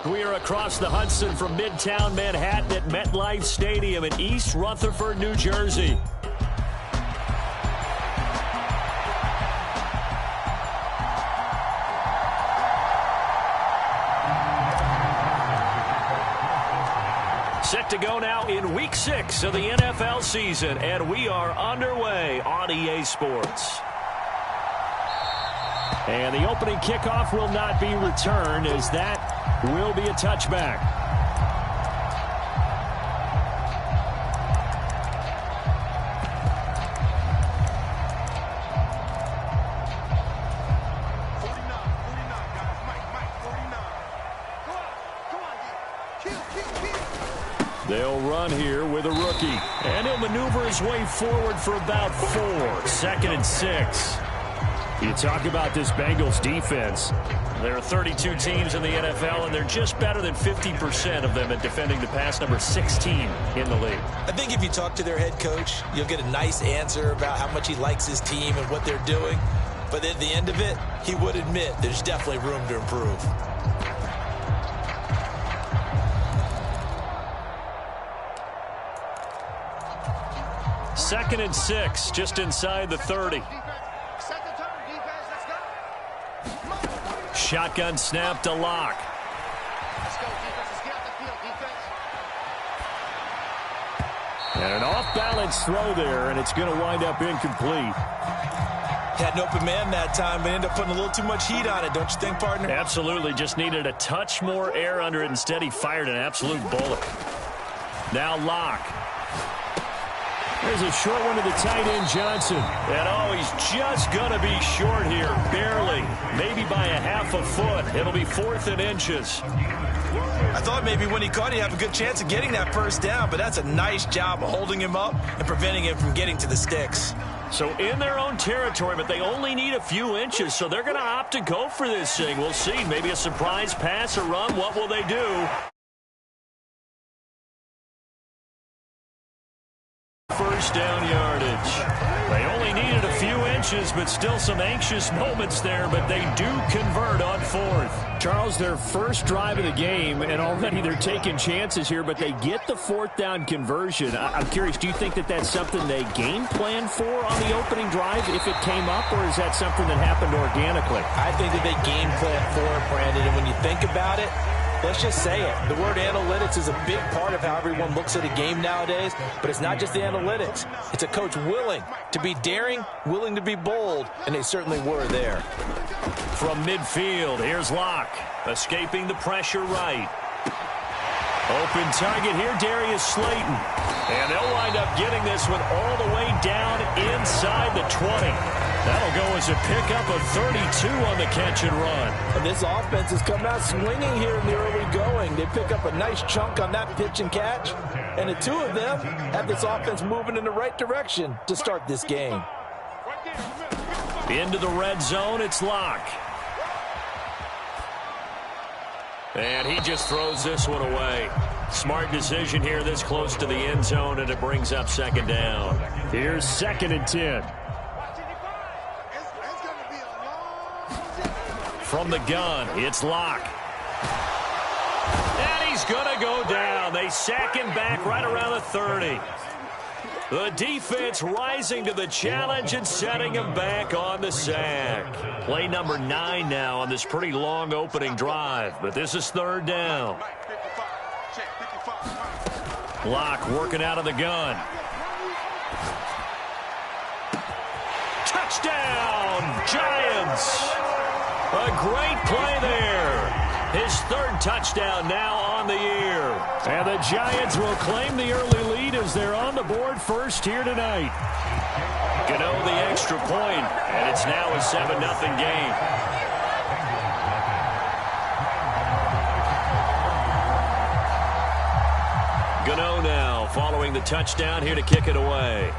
We are across the Hudson from Midtown Manhattan at MetLife Stadium in East Rutherford, New Jersey. Set to go now in Week 6 of the NFL season, and we are underway on EA Sports. And the opening kickoff will not be returned, as that will be a touchback. They'll run here with a rookie, and he'll maneuver his way forward for about 4. 2nd and 6. You talk about this Bengals defense. There are 32 teams in the NFL, and they're just better than 50% of them at defending the pass, number 16 in the league. I think if you talk to their head coach, you'll get a nice answer about how much he likes his team and what they're doing. But at the end of it, he would admit there's definitely room to improve. Second and 6, just inside the 30. Shotgun snap to Locke. And an off-balance throw there, and it's going to wind up incomplete. Had an open man that time, but ended up putting a little too much heat on it, don't you think, partner? Absolutely. Just needed a touch more air under it. Instead, he fired an absolute bullet. Now Locke. There's a short one to the tight end, Johnson. And, oh, he's just going to be short here, barely. Maybe by a half a foot. It'll be 4th and inches. I thought maybe when he caught it, he'd have a good chance of getting that first down, but that's a nice job of holding him up and preventing him from getting to the sticks. So in their own territory, but they only need a few inches, so they're going to opt to go for this thing. We'll see. Maybe a surprise pass or run. What will they do? First down yardage. They only needed a few inches, but still some anxious moments there, but they do convert on 4th. Charles, their first drive of the game, and already they're taking chances here, but they get the 4th down conversion. I'm curious, do you think that that's something they game plan for on the opening drive if it came up, or is that something that happened organically? I think that they game plan for it, Brandon, and when you think about it, let's just say it. The word analytics is a big part of how everyone looks at a game nowadays, but it's not just the analytics. It's a coach willing to be daring, willing to be bold, and they certainly were there. From midfield, here's Locke, escaping the pressure right. Open target here, Darius Slayton. And they'll wind up getting this one all the way down inside the 20. That'll go as a pickup of 32 on the catch and run. And this offense is coming out swinging here in the early going. They pick up a nice chunk on that pitch and catch. And the two of them have this offense moving in the right direction to start this game. Into the red zone, it's Locke. And he just throws this one away. Smart decision here this close to the end zone, and it brings up 2nd down. Here's 2nd and 10. From the gun, it's Locke. And he's going to go down. They sack him back right around the 30. The defense rising to the challenge and setting him back on the sack. Play number 9 now on this pretty long opening drive, but this is 3rd down. Locke working out of the gun. Touchdown, Giants! A great play there. His 3rd touchdown now on the year. And the Giants will claim the early lead as they're on the board first here tonight. Gano the extra point, and it's now a 7-0 game. Gano now following the touchdown here to kick it away.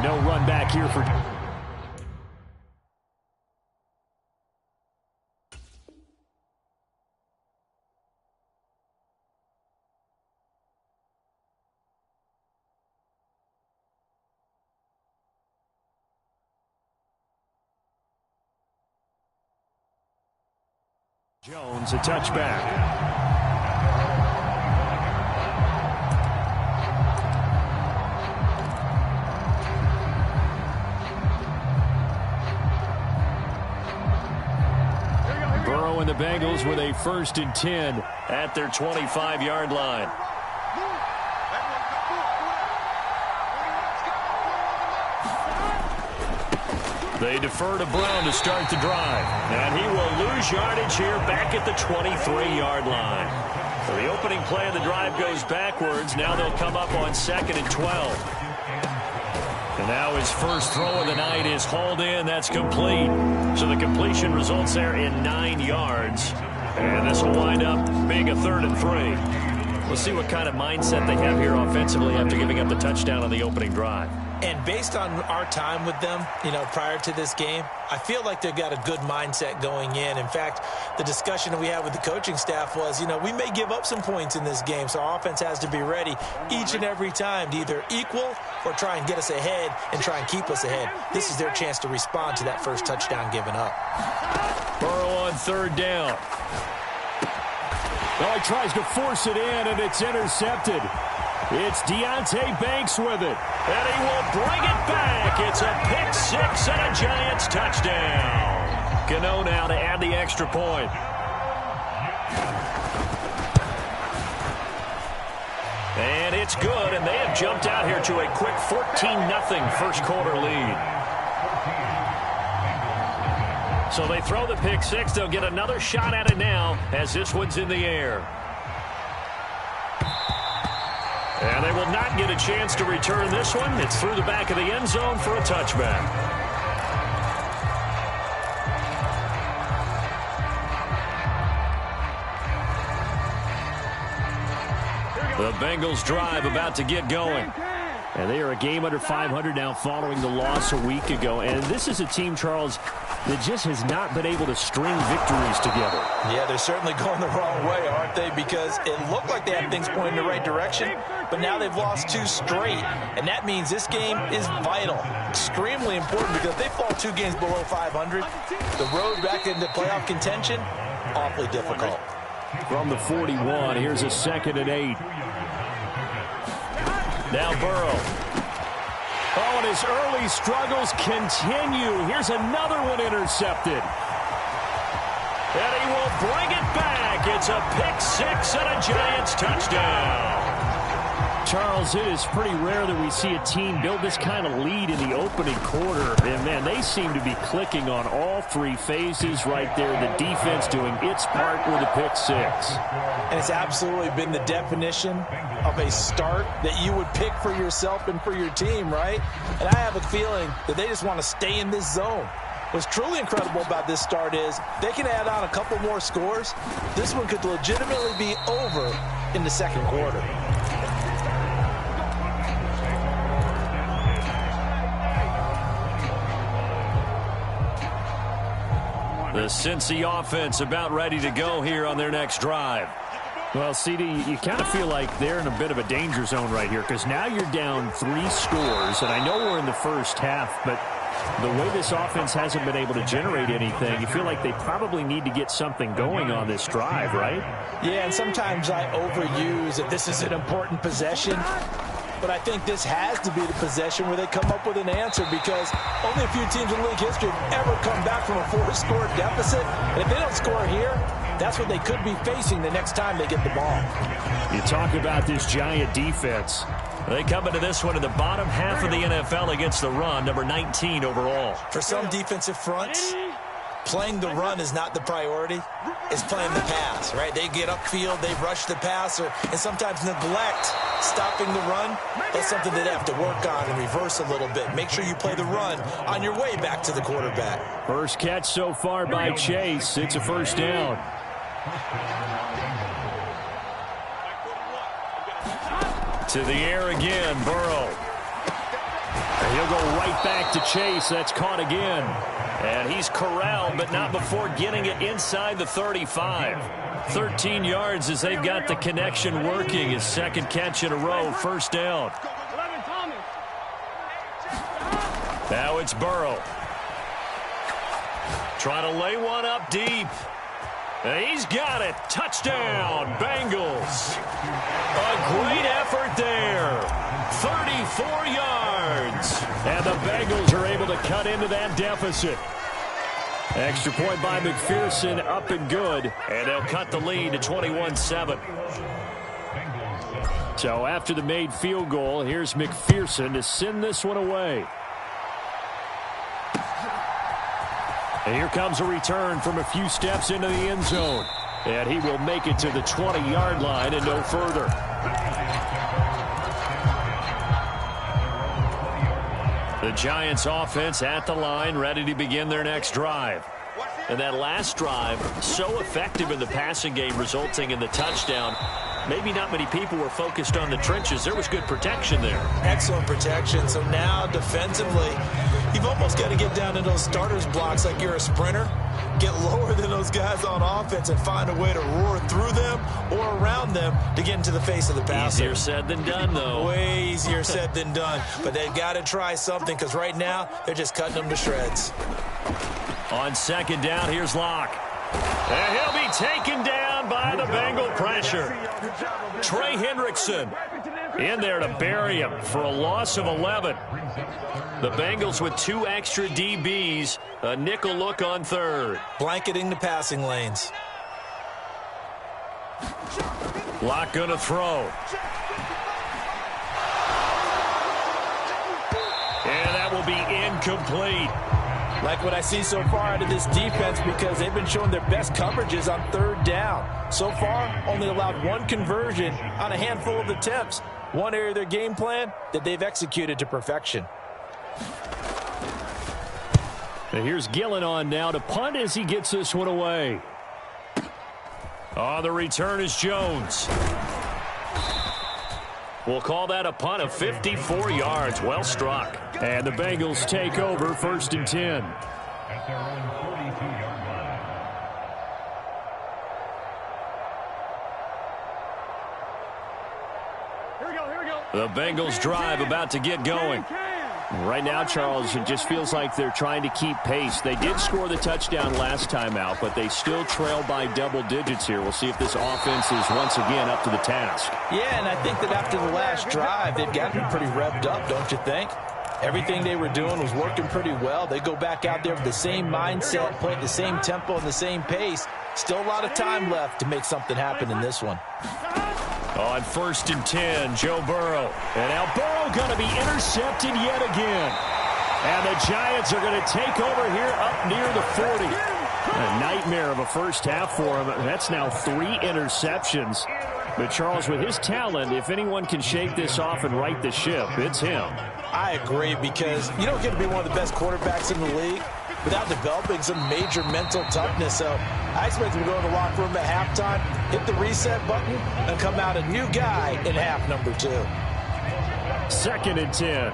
No run back here for... Jones, a touchback. Burrow and the Bengals with a 1st and 10 at their 25-yard line. They defer to Brown to start the drive. And he will lose yardage here back at the 23-yard line. So the opening play of the drive goes backwards. Now they'll come up on 2nd and 12. And now his first throw of the night is hauled in. That's complete. So the completion results there in 9 yards. And this will wind up being a 3rd and 3. We'll see what kind of mindset they have here offensively after giving up the touchdown on the opening drive. And based on our time with them, prior to this game, I feel like they've got a good mindset going in. In fact, the discussion that we had with the coaching staff was, we may give up some points in this game, so our offense has to be ready each and every time to either equal or try and get us ahead and try and keep us ahead. This is their chance to respond to that first touchdown given up. Burrow on 3rd down. Well, he tries to force it in, and it's intercepted. It's Deonte Banks with it, and he will bring it back. It's a pick 6 and a Giants touchdown. Gano now to add the extra point. And it's good, and they have jumped out here to a quick 14-0 first quarter lead. So they throw the pick 6. They'll get another shot at it now as this one's in the air. And they will not get a chance to return this one. It's through the back of the end zone for a touchback. The Bengals drive about to get going. And they are a game under 500 now following the loss a week ago. And this is a team, Charles, that just has not been able to string victories together. Yeah, they're certainly going the wrong way, aren't they? Because it looked like they had things pointing in the right direction, but now they've lost 2 straight. And that means this game is vital, extremely important, because if they fall 2 games below 500, the road back into playoff contention, awfully difficult. From the 41, here's a 2nd and 8. Now Burrow. Oh, and his early struggles continue. Here's another one intercepted. And he will bring it back. It's a pick 6 and a Giants touchdown. Charles, it is pretty rare that we see a team build this kind of lead in the opening quarter. And, man, they seem to be clicking on all 3 phases right there. The defense doing its part with a pick 6. And it's absolutely been the definition of a start that you would pick for yourself and for your team, right? And I have a feeling that they just want to stay in this zone. What's truly incredible about this start is they can add on a couple more scores. This one could legitimately be over in the 2nd quarter. The Cincy offense about ready to go here on their next drive. Well, CD, you kind of feel like they're in a bit of a danger zone right here because now you're down 3 scores, and I know we're in the first half, but the way this offense hasn't been able to generate anything, you feel like they probably need to get something going on this drive, right? Yeah, and sometimes I overuse that this is an important possession. But I think this has to be the possession where they come up with an answer because only a few teams in league history have ever come back from a 4-score deficit. And if they don't score here, that's what they could be facing the next time they get the ball. You talk about this Giant defense. They come into this one in the bottom half of the NFL against the run, number 19 overall. For some defensive fronts, playing the run is not the priority. It's playing the pass, right? They get upfield, they rush the passer, and sometimes neglect stopping the run. That's something that they have to work on and reverse a little bit. Make sure you play the run on your way back to the quarterback. First catch so far by Chase. It's a 1st down. To the air again, Burrow. And he'll go right back to Chase. That's caught again. And he's corralled, but not before getting it inside the 35. 13 yards as they've got the connection working. His 2nd catch in a row, 1st down. Now it's Burrow. Trying to lay one up deep. He's got it. Touchdown, Bengals. A great effort there. 34 yards. And the Bengals are able to cut into that deficit. Extra point by McPherson, up and good. And they'll cut the lead to 21-7. So after the made field goal, here's McPherson to send this one away. And here comes a return from a few steps into the end zone. And he will make it to the 20-yard line and no further. The Giants offense at the line, ready to begin their next drive. And that last drive, so effective in the passing game, resulting in the touchdown. Maybe not many people were focused on the trenches. There was good protection there. Excellent protection. So now defensively, you've almost got to get down to those starters blocks like you're a sprinter. Get lower than those guys on offense and find a way to roar through them or around them to get into the face of the passer. Easier said than done, though. Way easier said than done. But they've got to try something because right now they're just cutting them to shreds. On second down, here's Locke. And he'll be taken down by the Bengal pressure. Trey Hendrickson in there to bury him for a loss of 11. The Bengals with 2 extra DBs, a nickel look on third. Blanketing the passing lanes. Locke gonna throw. And that will be incomplete. Like what I see so far out of this defense because they've been showing their best coverages on third down. So far, only allowed 1 conversion on a handful of attempts. One area of their game plan that they've executed to perfection. And here's Gillen on now to punt as he gets this one away. On the return is Jones. We'll call that a punt of 54 yards. Well struck. And the Bengals take over 1st and 10. The Bengals drive about to get going. Right now, Charles, it just feels like they're trying to keep pace. They did score the touchdown last time out, but they still trail by double digits here. We'll see if this offense is once again up to the task. Yeah, and I think that after the last drive, they've gotten pretty revved up, don't you think? Everything they were doing was working pretty well. They go back out there with the same mindset, playing the same tempo and the same pace. Still a lot of time left to make something happen in this one. On 1st and 10, Joe Burrow. And now Burrow going to be intercepted yet again. And the Giants are going to take over here up near the 40. A nightmare of a first half for him. That's now 3 interceptions. But Charles, with his talent, if anyone can shake this off and right the ship, it's him. I agree, because you don't get to be one of the best quarterbacks in the league without developing some major mental toughness. So I expect him to go in the locker room at halftime, hit the reset button, and come out a new guy in half number 2. 2nd and 10.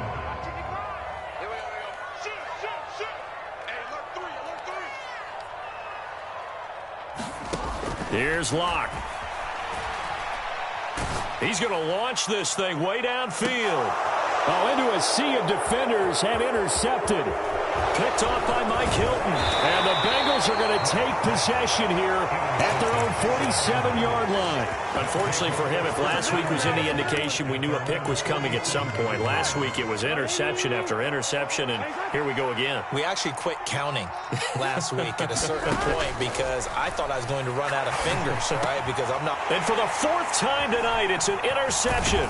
Here's Locke. He's going to launch this thing way downfield. Oh, into a sea of defenders and intercepted. Picked off by Mike Hilton. And the Bengals are going to take possession here at their own 47-yard line. Unfortunately for him, if last week was any indication, we knew a pick was coming at some point. Last week it was interception after interception, and here we go again. We actually quit counting last week at a certain point because I thought I was going to run out of fingers, right? Because I'm not. And for the 4th time tonight, it's an interception.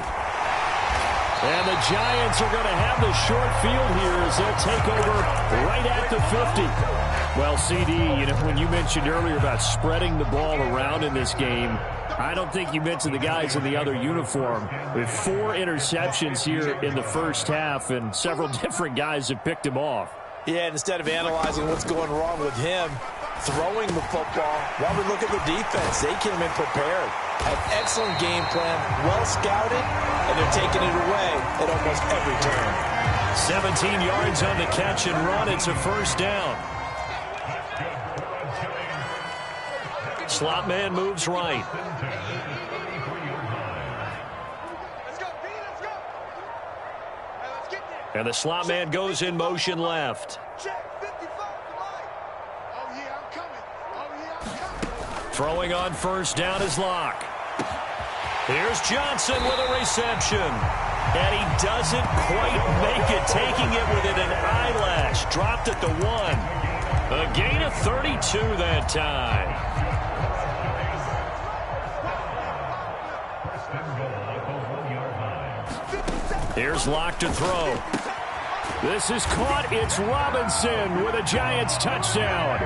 And the Giants are going to have the short field here as they'll take over right at the 50. Well, CD, you know, when you mentioned earlier about spreading the ball around in this game, I don't think you mentioned the guys in the other uniform. With 4 interceptions here in the first half, and several different guys have picked him off. Yeah, and instead of analyzing what's going wrong with him, throwing the football, while we look at the defense, they came in prepared. An excellent game plan, well scouted, and they're taking it away at almost every turn. 17 yards on the catch and run. It's a 1st down. Slot man moves right. And the slot man goes in motion left. Throwing on first down is Locke. Here's Johnson with a reception. And he doesn't quite make it, taking it within an eyelash. Dropped at the 1. A gain of 32 that time. Here's Locke to throw. This is caught. It's Robinson with a Giants touchdown.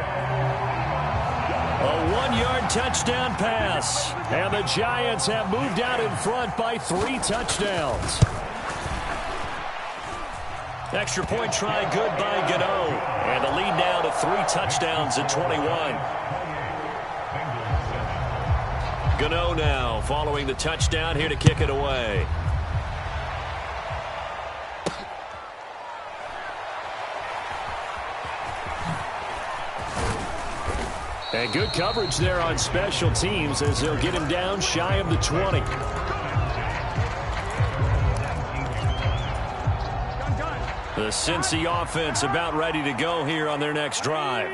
A 1-yard touchdown pass. And the Giants have moved out in front by 3 touchdowns. Extra point try good by Gano. And the lead now to 3 touchdowns at 21. Gano now following the touchdown here to kick it away. And good coverage there on special teams as they'll get him down shy of the 20. The Cincy offense about ready to go here on their next drive.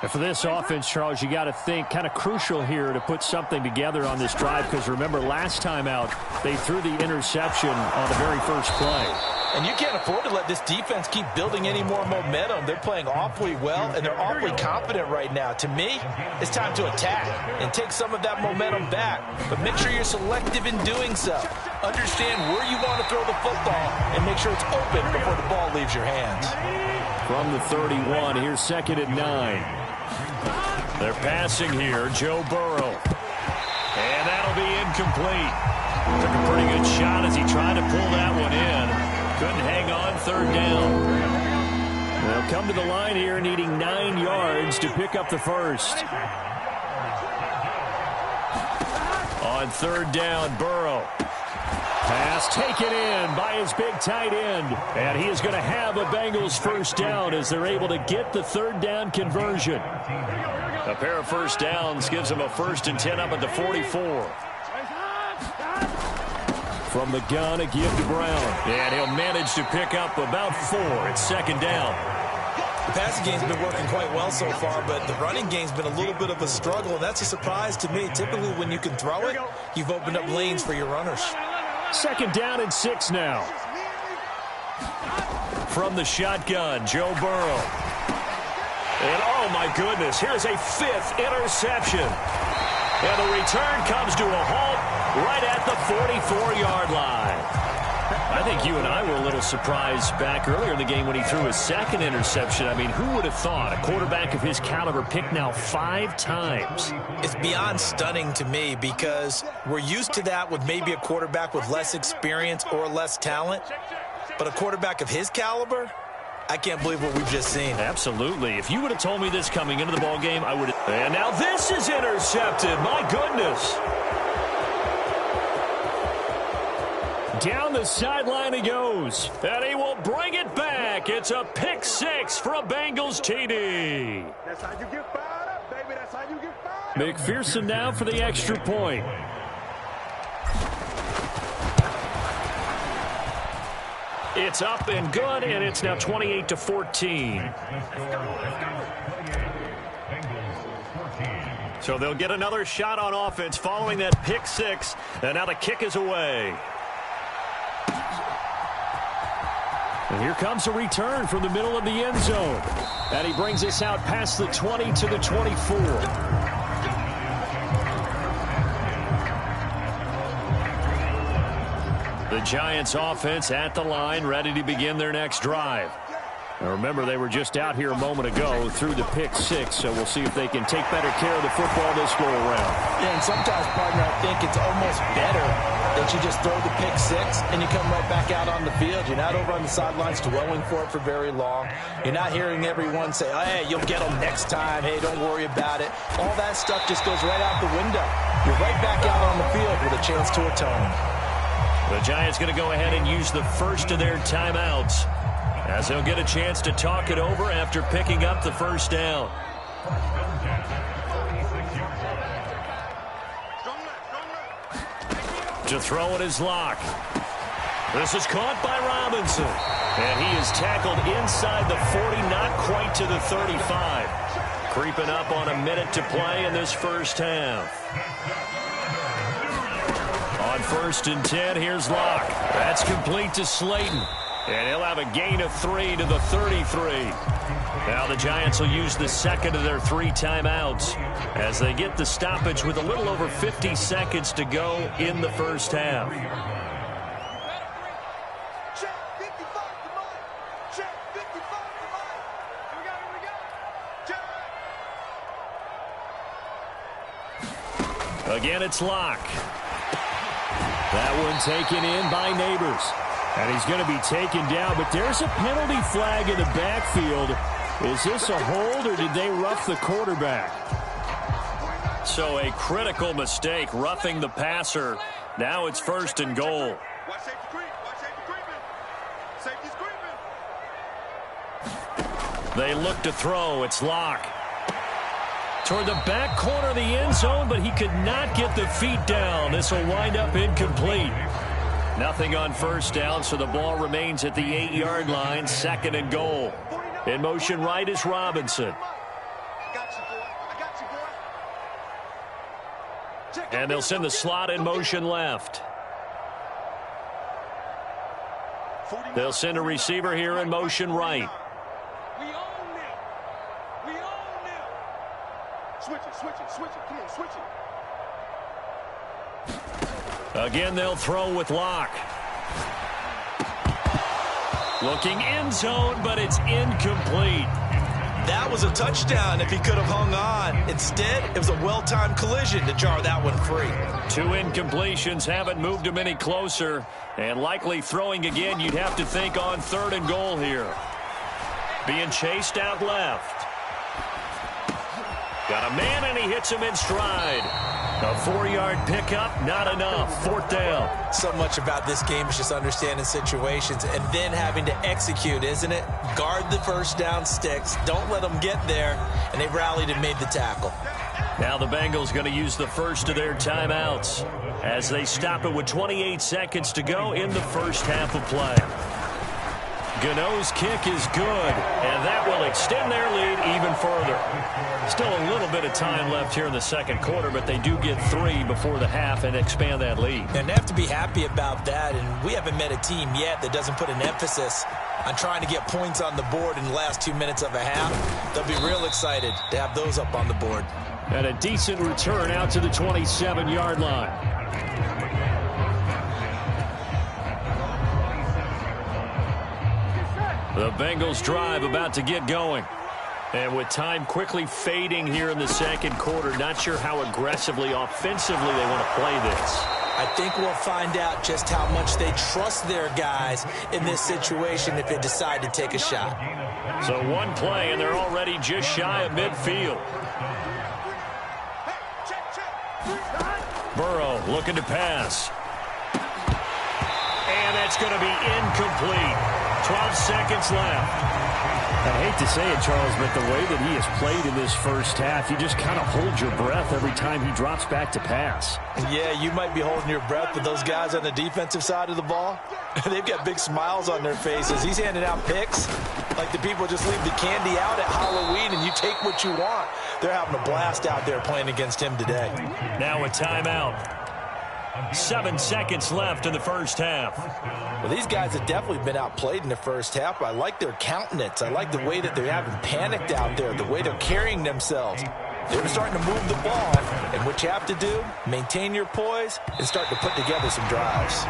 And for this offense, Charles, you got to think kind of crucial here to put something together on this drive, because remember last time out they threw the interception on the very first play. And you can't afford to let this defense keep building any more momentum. They're playing awfully well, and they're awfully confident right now. To me, it's time to attack and take some of that momentum back. But make sure you're selective in doing so. Understand where you want to throw the football and make sure it's open before the ball leaves your hands. From the 31, here's 2nd and 9. They're passing here, Joe Burrow. And that'll be incomplete. Took a pretty good shot as he tried to pull that one in. Couldn't hang on 3rd down. They'll come to the line here needing 9 yards to pick up the first. On 3rd down, Burrow. Pass taken in by his big tight end. And he is going to have a Bengals first down as they're able to get the 3rd down conversion. A pair of first downs gives them a 1st and 10 up at the 44. From the gun, a give to Brown. And he'll manage to pick up about 4. It's 2nd down. The passing game's been working quite well so far, but the running game's been a little bit of a struggle, and that's a surprise to me. Typically, when you can throw it, you've opened up lanes for your runners. 2nd down and 6 now. From the shotgun, Joe Burrow. And oh my goodness, here's a 5th interception. And the return comes to a halt right at the 44-yard line. I think you and I were a little surprised back earlier in the game when he threw his 2nd interception. I mean, who would have thought a quarterback of his caliber picked now 5 times? It's beyond stunning to me because we're used to that with maybe a quarterback with less experience or less talent. But a quarterback of his caliber, I can't believe what we've just seen. Absolutely. If you would have told me this coming into the ball game, I would have. And now this is intercepted. My goodness. Down the sideline he goes. And he will bring it back. It's a pick 6 for a Bengals TD. That's how you get fired up, baby. That's how you get fired up. McPherson now for the extra point. It's up and good, and it's now 28-14. So they'll get another shot on offense following that pick 6, and now the kick is away. And here comes a return from the middle of the end zone. And he brings us out past the 20 to the 24. The Giants offense at the line, ready to begin their next drive. Now remember, they were just out here a moment ago through the pick 6, so we'll see if they can take better care of the football this go around. Yeah, and sometimes, partner, I think it's almost better that you just throw the pick 6 and you come right back out on the field. You're not over on the sidelines dwelling for it for very long. You're not hearing everyone say, oh, hey, you'll get them next time. Hey, don't worry about it. All that stuff just goes right out the window. You're right back out on the field with a chance to atone. The Giants going to go ahead and use the first of their timeouts as they'll get a chance to talk it over after picking up the first down. To throw it is Locke. This is caught by Robinson. And he is tackled inside the 40, not quite to the 35. Creeping up on a minute to play in this first half. On 1st and 10, here's Locke. That's complete to Slayton. And he'll have a gain of 3 to the 33. Now the Giants will use the second of their 3 timeouts as they get the stoppage with a little over 50 seconds to go in the first half. Again, it's Locke. That one taken in by Neighbors. And he's going to be taken down, but there's a penalty flag in the backfield. Is this a hold, or did they rough the quarterback? So a critical mistake, roughing the passer. Now it's 1st and goal. They look to throw. It's Locke. Toward the back corner of the end zone, but he could not get the feet down. This will wind up incomplete. Nothing on 1st down, so the ball remains at the 8-yard line, 2nd and goal. In motion right is Robinson. And they'll send the slot in motion left. They'll send a receiver here in motion right. Switch it. Come on, switch it. Again, they'll throw with Locke. Looking end zone, but it's incomplete. That was a touchdown if he could have hung on. Instead, it was a well-timed collision to jar that one free. 2 incompletions haven't moved him any closer. And likely throwing again, you'd have to think on 3rd and goal here. Being chased out left. Got a man, and he hits him in stride. A 4-yard pickup, not enough. 4th down. So much about this game is just understanding situations and then having to execute, isn't it? Guard the first down sticks. Don't let them get there. And they've rallied and made the tackle. Now the Bengals going to use the first of their timeouts as they stop it with 28 seconds to go in the first half of play. Gano's kick is good, and that will extend their lead even further. Still a little bit of time left here in the second quarter, but they do get 3 before the half and expand that lead. And they have to be happy about that, and we haven't met a team yet that doesn't put an emphasis on trying to get points on the board in the last 2 minutes of a half. They'll be real excited to have those up on the board. And a decent return out to the 27-yard line. The Bengals drive about to get going. And with time quickly fading here in the second quarter, not sure how aggressively, offensively they want to play this. I think we'll find out just how much they trust their guys in this situation if they decide to take a shot. So one play, and they're already just shy of midfield. Burrow looking to pass. And that's going to be incomplete. 12 seconds left. I hate to say it, Charles, but the way that he has played in this first half, you just kind of hold your breath every time he drops back to pass. Yeah, you might be holding your breath, but those guys on the defensive side of the ball, they've got big smiles on their faces. He's handing out picks like the people just leave the candy out at Halloween and you take what you want. They're having a blast out there playing against him today. Now a timeout. 7 seconds left in the first half. Well, these guys have definitely been outplayed in the first half. I like their countenance. I like the way that they're having panicked out there, the way they're carrying themselves. They're starting to move the ball, and what you have to do, maintain your poise and start to put together some drives.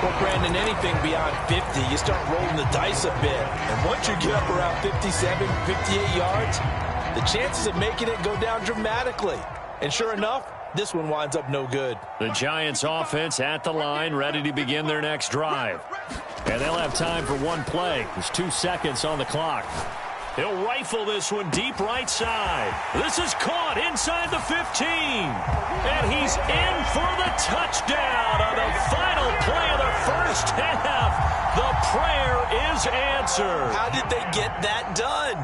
Well, Brandon, anything beyond 50, you start rolling the dice a bit. And once you get up around 57, 58 yards, the chances of making it go down dramatically. And sure enough, this one winds up no good. The Giants offense at the line, ready to begin their next drive. And they'll have time for one play. There's 2 seconds on the clock. He'll rifle this one deep right side. This is caught inside the 15. And he's in for the touchdown on the final play of the first half. The prayer is answered. How did they get that done?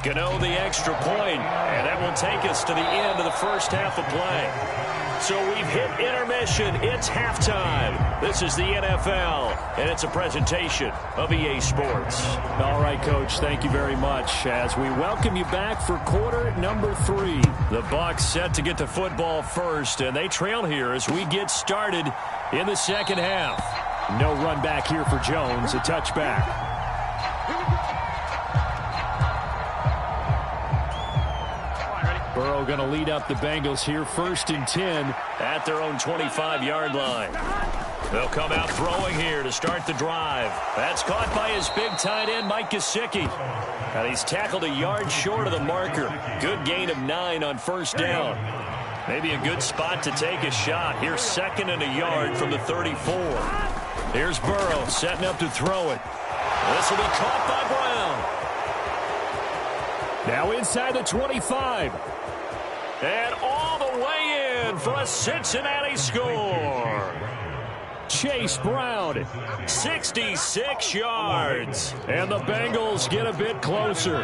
Gano the extra point, and that will take us to the end of the first half of play. So we've hit intermission. It's halftime. This is the NFL, and it's a presentation of EA Sports. All right, Coach, thank you very much. As we welcome you back for quarter number 3. The Bucs set to get the football first, and they trail here as we get started in the second half. No run back here for Jones, a touchback. Burrow going to lead up the Bengals here, 1st and 10 at their own 25-yard line. They'll come out throwing here to start the drive. That's caught by his big tight end, Mike Gesicki. And he's tackled a yard short of the marker. Good gain of 9 on first down. Maybe a good spot to take a shot. Here's 2nd and a yard from the 34. Here's Burrow setting up to throw it. This will be caught by Brown. Now inside the 25. And all the way in for a Cincinnati score. Chase Brown, 66 yards. And the Bengals get a bit closer.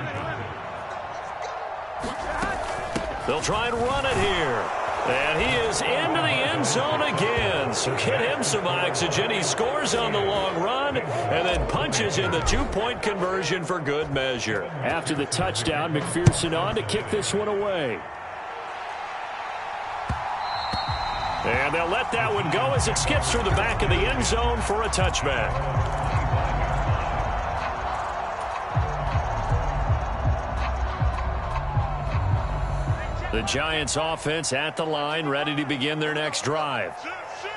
They'll try and run it here. And he is into the end zone again. So get him some oxygen. He scores on the long run and then punches in the 2-point conversion for good measure. After the touchdown, McPherson on to kick this one away. And they'll let that one go as it skips through the back of the end zone for a touchback. The Giants offense at the line, ready to begin their next drive.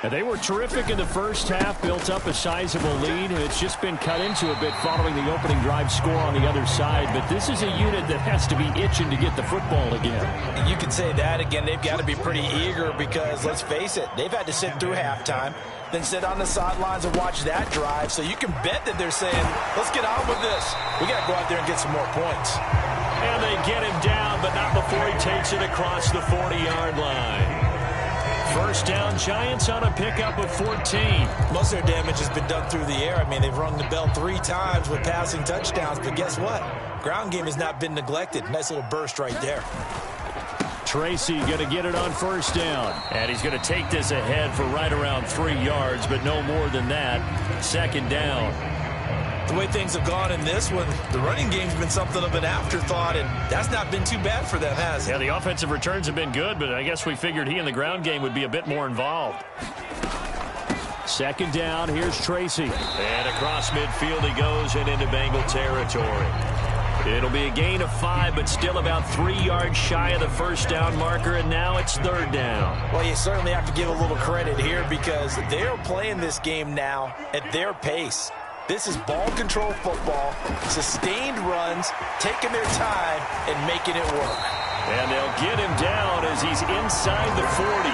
And they were terrific in the first half, built up a sizable lead, and it's just been cut into a bit following the opening drive score on the other side. But this is a unit that has to be itching to get the football again. You can say that again. They've got to be pretty eager because, let's face it, they've had to sit through halftime, then sit on the sidelines and watch that drive. So you can bet that they're saying, let's get on with this. We got to go out there and get some more points. And they get him down, but not before he takes it across the 40-yard line. First down, Giants on a pickup of 14. Most of their damage has been done through the air. I mean, they've rung the bell 3 times with passing touchdowns, but guess what? Ground game has not been neglected. Nice little burst right there. Tracy going to get it on first down. And he's going to take this ahead for right around 3 yards, but no more than that. Second down. The way things have gone in this one, the running game's been something of an afterthought, and that's not been too bad for them, has it? Yeah, the offensive returns have been good, but I guess we figured he in the ground game would be a bit more involved. Second down, here's Tracy. And across midfield he goes and into Bengal territory. It'll be a gain of 5, but still about 3 yards shy of the first down marker, and now it's third down. Well, you certainly have to give a little credit here because they're playing this game now at their pace. This is ball control football, sustained runs, taking their time and making it work. And they'll get him down as he's inside the 40.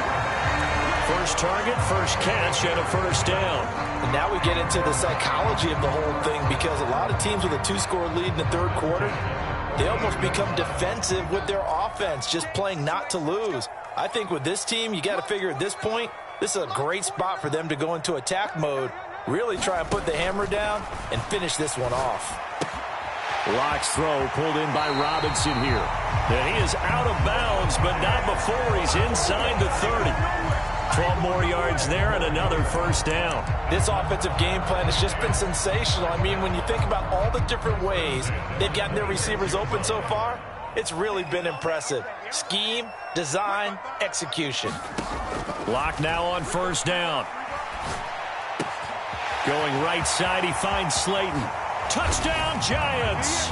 First target, first catch, and a first down. And now we get into the psychology of the whole thing because a lot of teams with a 2-score lead in the third quarter, they almost become defensive with their offense, just playing not to lose. I think with this team, you got to figure at this point, this is a great spot for them to go into attack mode, really try and put the hammer down and finish this one off. Locke's throw pulled in by Robinson here. And he is out of bounds, but not before he's inside the 30. 12 more yards there and another first down. This offensive game plan has just been sensational. I mean, when you think about all the different ways they've gotten their receivers open so far, it's really been impressive. Scheme, design, execution. Locke now on first down. Going right side, he finds Slayton. Touchdown, Giants!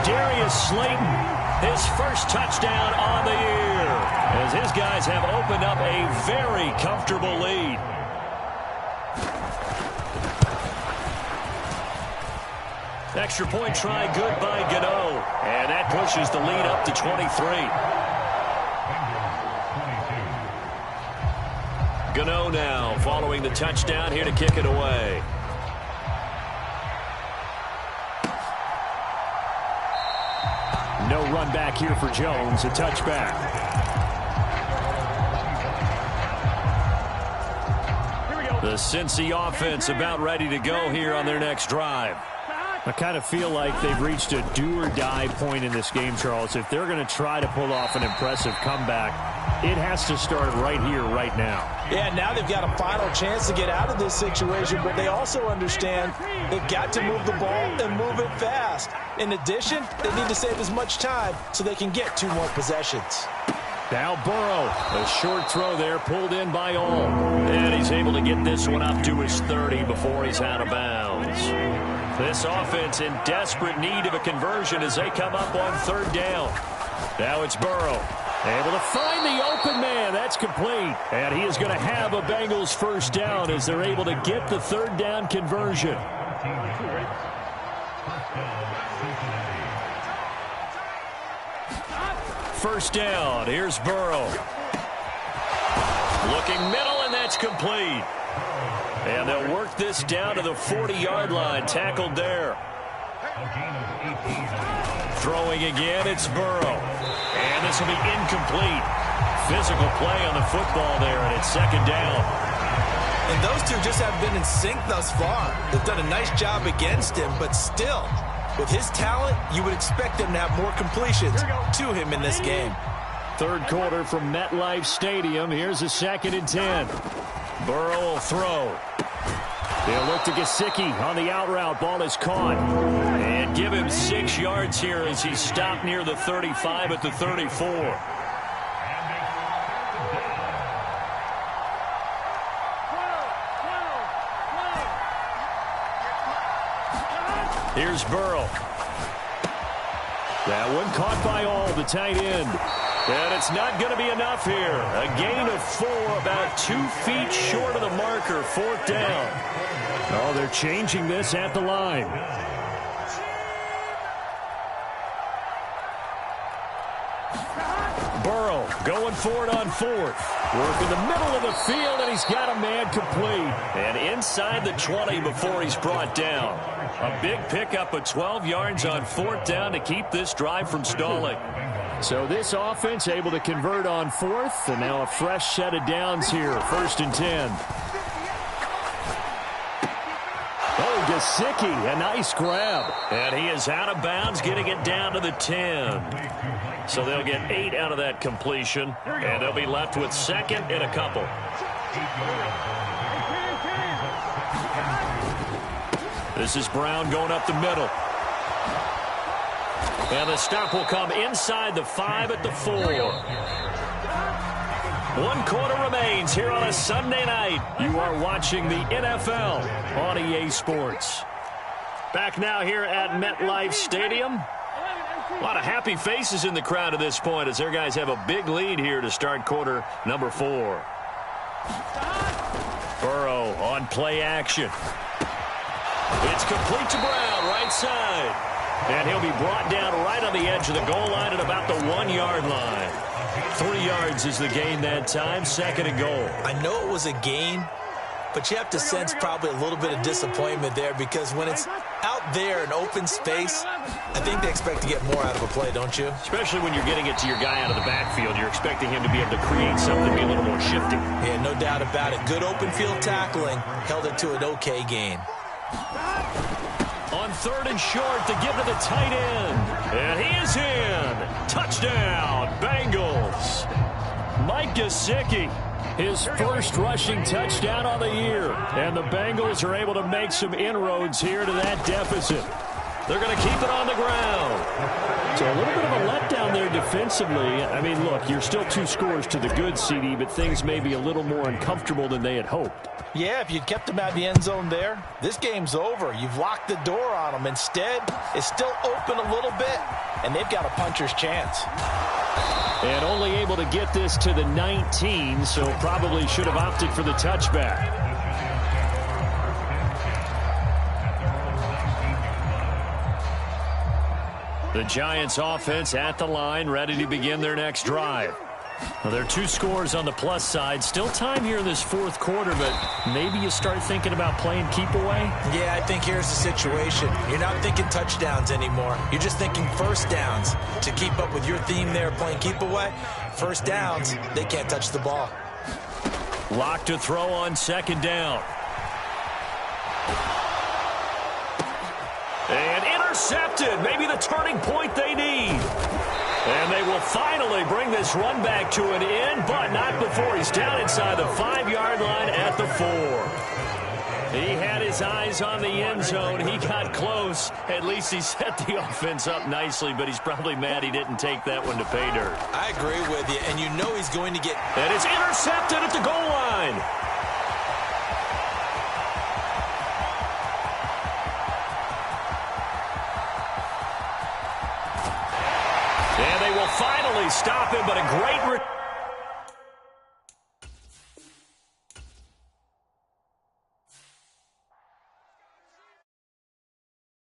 Darius Slayton, his first touchdown on the year, as his guys have opened up a very comfortable lead. Extra point try, good by Gano, and that pushes the lead up to 23. Gano now following the touchdown here to kick it away. No run back here for Jones, a touchback. The Cincy offense about ready to go here on their next drive. I kind of feel like they've reached a do-or-die point in this game, Charles. If they're going to try to pull off an impressive comeback, it has to start right here, right now. Yeah, now they've got a final chance to get out of this situation, but they also understand they've got to move the ball and move it fast. In addition, they need to save as much time so they can get 2 more possessions. Now Burrow, a short throw there, pulled in by all. And he's able to get this one up to his 30 before he's out of bounds. This offense in desperate need of a conversion as they come up on 3rd down. Now it's Burrow. Able to find the open man. That's complete. And he is going to have a Bengals 1st down as they're able to get the 3rd down conversion. First down. Here's Burrow. Looking middle, and that's complete. And they'll work this down to the 40-yard line. Tackled there. Throwing again, it's Burrow. And this will be incomplete. Physical play on the football there, and it's 2nd down. And those two just haven't been in sync thus far. They've done a nice job against him, but still, with his talent, you would expect them to have more completions to him in this game. 3rd quarter from MetLife Stadium. Here's a 2nd and 10. Burrow will throw. They'll look to Gesicki on the out route. Ball is caught. And give him 6 yards here as he's stopped near the 35 at the 34. Here's Burrow. That one caught by all, the tight end. And it's not going to be enough here. A gain of 4, about 2 feet short of the marker, 4th down. Oh, they're changing this at the line. Burrow going for it on 4th. Work in the middle of the field, and he's got a man complete. And inside the 20 before he's brought down. A big pickup of 12 yards on 4th down to keep this drive from stalling. So this offense able to convert on 4th, and now a fresh set of downs here. 1st and 10. Oh, Gesicki, a nice grab. And he is out of bounds, getting it down to the 10. So they'll get 8 out of that completion, and they'll be left with 2nd and a couple. This is Brown going up the middle. And the stop will come inside the 5 at the 4. 1 quarter remains here on a Sunday night. You are watching the NFL on EA Sports. Back now here at MetLife Stadium. A lot of happy faces in the crowd at this point as their guys have a big lead here to start quarter number 4. Burrow on play action. It's complete to Brown, right side. And he'll be brought down right on the edge of the goal line at about the 1-yard line. 3 yards is the gain that time, 2nd and goal. I know it was a gain, but you have to sense probably a little bit of disappointment there because when it's out there in open space, I think they expect to get more out of a play, don't you? Especially when you're getting it to your guy out of the backfield. You're expecting him to be able to create something, be a little more shifty. Yeah, no doubt about it. Good open field tackling held it to an okay gain. On 3rd and short to give to the tight end. And he is in. Touchdown, Bengals. Mike Gesicki, his first rushing touchdown on the year. And the Bengals are able to make some inroads here to that deficit. They're going to keep it on the ground. So a little bit of a letdown there defensively. I mean, look, you're still 2 scores to the good, CD, but things may be a little more uncomfortable than they had hoped. Yeah, if you'd kept them out of the end zone there, this game's over. You've locked the door on them. Instead, it's still open a little bit, and they've got a puncher's chance. And only able to get this to the 19, so probably should have opted for the touchback. The Giants offense at the line, ready to begin their next drive. Well, there are 2 scores on the plus side. Still time here in this 4th quarter, but maybe you start thinking about playing keep away? Yeah, I think here's the situation. You're not thinking touchdowns anymore. You're just thinking 1st downs. To keep up with your theme there, playing keep away, 1st downs, they can't touch the ball. Lock to throw on 2nd down. And intercepted. Maybe the turning point they need. And they will finally bring this run back to an end, but not before he's down inside the 5-yard line at the 4. He had his eyes on the end zone. He got close. At least he set the offense up nicely, but he's probably mad he didn't take that one to pay dirt. I agree with you, and you know he's going to get... And it's intercepted at the goal line. And they will finally stop him, but a great...